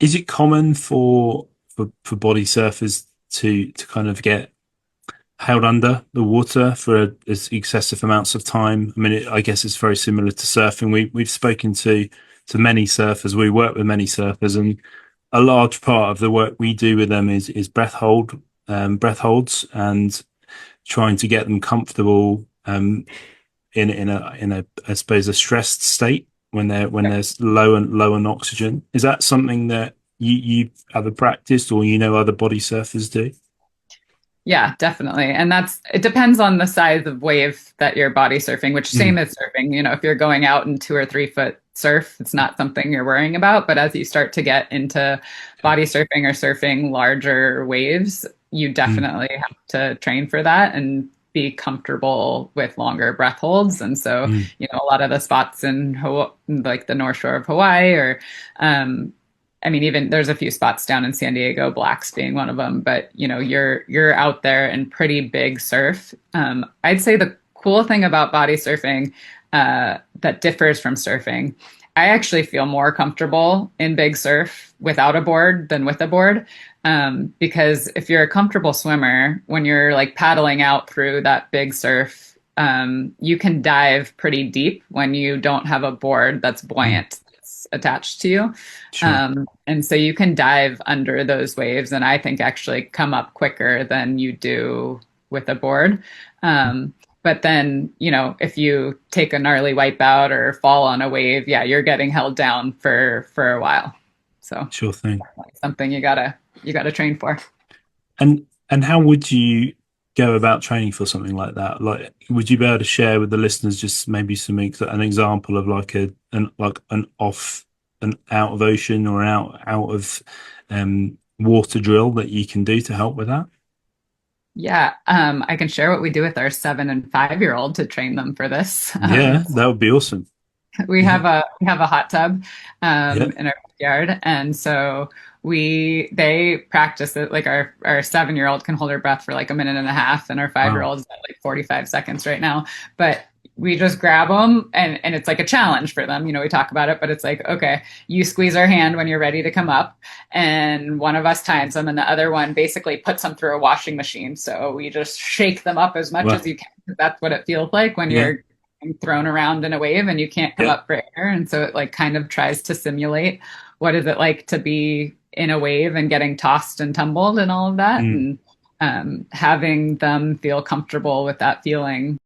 Is it common for body surfers to kind of get held under the water for as excessive amounts of time? I mean, I guess it's very similar to surfing. We've spoken to many surfers. We work with many surfers, and a large part of the work we do with them is breath holds, and trying to get them comfortable in a I suppose a stressed state when there's low on oxygen. Is that something that you ever practiced or other body surfers do? Yeah, definitely. And it depends on the size of wave that you're body surfing, which Mm, same as surfing. If you're going out in 2 or 3 foot surf, it's not something you're worrying about. But as you start to get into okay. body surfing or surfing larger waves, you Mm, definitely have to train for that and be comfortable with longer breath holds. And so, mm, a lot of the spots in like the North Shore of Hawaii or um, I mean, even there's a few spots down in San Diego, Blacks being one of them, but you're out there in pretty big surf. I'd say the cool thing about body surfing that differs from surfing, I actually feel more comfortable in big surf without a board than with a board. Because if you're a comfortable swimmer, when you're like paddling out through that big surf, you can dive pretty deep when you don't have a board that's mm, buoyant that's attached to you. sure. And so you can dive under those waves and I think actually come up quicker than you do with a board. But then, if you take a gnarly wipeout or fall on a wave, yeah, you're getting held down for a while. So Sure thing. something you gotta train for. And how would you go about training for something like that? Like, would you be able to share with the listeners just maybe an example of like an out of ocean or out of water drill that you can do to help with that? Yeah, I can share what we do with our 7 and 5-year-old to train them for this. Yeah, that would be awesome. We Yeah, have a hot tub yeah. in our backyard, and so they practice it. Like our 7-year-old can hold her breath for like a minute and a half, and our 5 year Wow. old is at like 45 seconds right now. But we just grab them, and it's like a challenge for them. We talk about it, but it's like, okay, you squeeze our hand when you're ready to come up, and one of us times them, and the other one basically puts them through a washing machine. So we just shake them up as much as Well, you can. That's what it feels like when yeah, you're thrown around in a wave and you can't come yeah. up for air. And so it like kind of tries to simulate what is it like to be in a wave and getting tossed and tumbled and all of that. Mm. And having them feel comfortable with that feeling